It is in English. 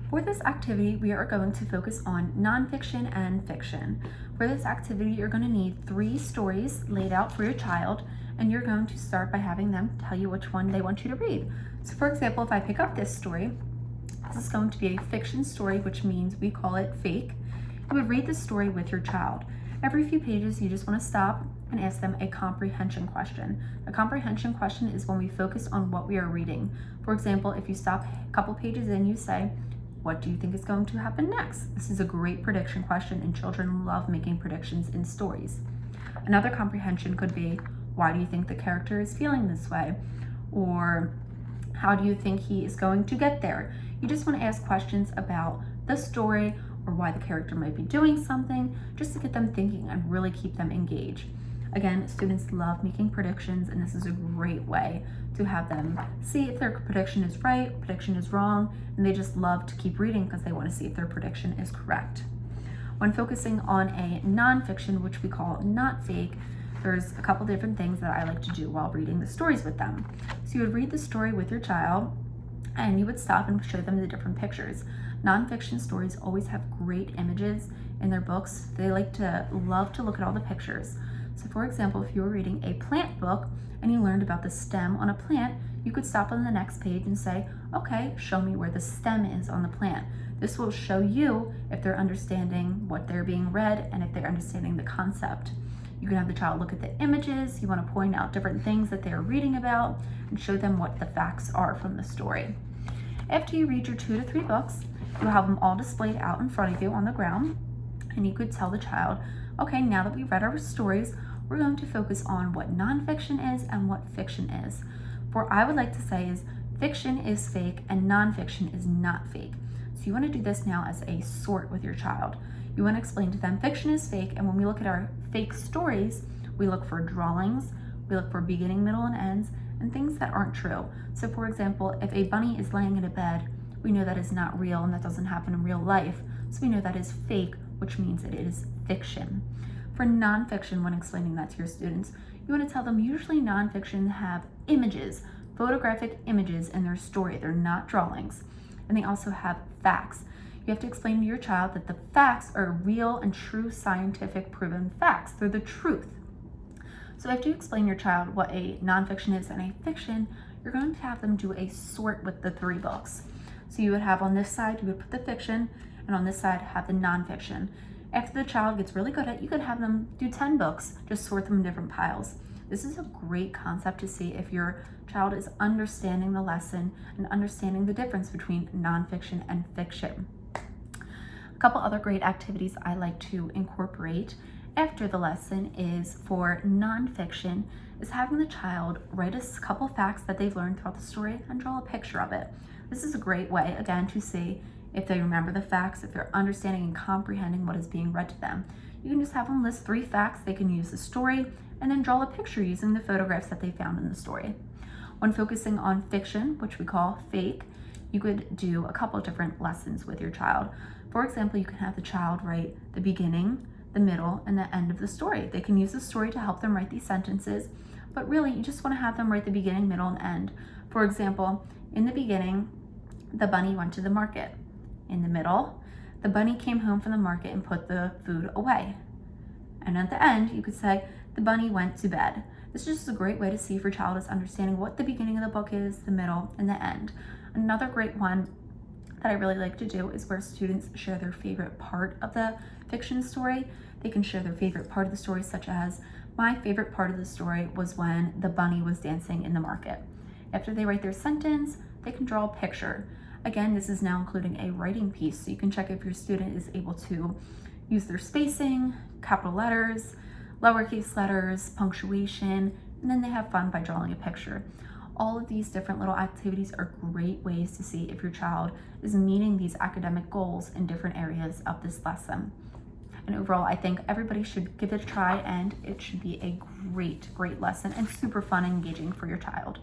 For this activity, we are going to focus on nonfiction and fiction. For this activity, you're going to need 3 stories laid out for your child, and you're going to start by having them tell you which one they want you to read. So for example, if I pick up this story, this is going to be a fiction story, which means we call it fake. You would read the story with your child. Every few pages, you just want to stop and ask them a comprehension question. A comprehension question is when we focus on what we are reading. For example, if you stop a couple pages in, you say, what do you think is going to happen next? This is a great prediction question, and children love making predictions in stories. Another comprehension could be, why do you think the character is feeling this way? Or how do you think he is going to get there? You just want to ask questions about the story or why the character might be doing something, just to get them thinking and really keep them engaged. Again, students love making predictions, and this is a great way to have them see if their prediction is right, prediction is wrong, and they just love to keep reading because they want to see if their prediction is correct. When focusing on a nonfiction, which we call not fake, there's a couple different things that I like to do while reading the stories with them. So you would read the story with your child, and you would stop and show them the different pictures. Nonfiction stories always have great images in their books. They love to look at all the pictures. So for example, if you were reading a plant book and you learned about the stem on a plant, you could stop on the next page and say, okay, show me where the stem is on the plant. This will show you if they're understanding what they're being read and if they're understanding the concept. You can have the child look at the images. You want to point out different things that they're reading about and show them what the facts are from the story. After you read your 2 to 3 books, you'll have them all displayed out in front of you on the ground, and you could tell the child, okay, now that we've read our stories, we're going to focus on what nonfiction is and what fiction is. What I would like to say is fiction is fake and nonfiction is not fake. So you want to do this now as a sort with your child. You want to explain to them fiction is fake, and when we look at our fake stories, we look for drawings, we look for beginning, middle, and ends, and things that aren't true. So for example, if a bunny is laying in a bed, we know that is not real and that doesn't happen in real life. So we know that is fake, which means it is fiction. For nonfiction, when explaining that to your students, you want to tell them usually nonfiction have images, photographic images in their story. They're not drawings. And they also have facts. You have to explain to your child that the facts are real and true scientific proven facts. They're the truth. So after you explain your child what a nonfiction is and a fiction, you're going to have them do a sort with the 3 books. So you would have on this side, you would put the fiction, and on this side have the nonfiction. After the child gets really good at it, you could have them do 10 books, just sort them in different piles. This is a great concept to see if your child is understanding the lesson and understanding the difference between nonfiction and fiction. A couple other great activities I like to incorporate after the lesson is for nonfiction is having the child write a couple facts that they've learned throughout the story and draw a picture of it. This is a great way, again, to see if they remember the facts, if they're understanding and comprehending what is being read to them. You can just have them list 3 facts. They can use the story and then draw a picture using the photographs that they found in the story. When focusing on fiction, which we call fake, you could do a couple of different lessons with your child. For example, you can have the child write the beginning, the middle, and the end of the story. They can use the story to help them write these sentences, but really you just want to have them write the beginning, middle, and end. For example, in the beginning, the bunny went to the market. In the middle, the bunny came home from the market and put the food away. And at the end, you could say, the bunny went to bed. This is just a great way to see if your child is understanding what the beginning of the book is, the middle, and the end. Another great one that I really like to do is where students share their favorite part of the fiction story. They can share their favorite part of the story, such as, my favorite part of the story was when the bunny was dancing in the market. After they write their sentence, they can draw a picture. Again, this is now including a writing piece, so you can check if your student is able to use their spacing, capital letters, lowercase letters, punctuation, and then they have fun by drawing a picture. All of these different little activities are great ways to see if your child is meeting these academic goals in different areas of this lesson. And overall, I think everybody should give it a try, and it should be a great lesson and super fun and engaging for your child.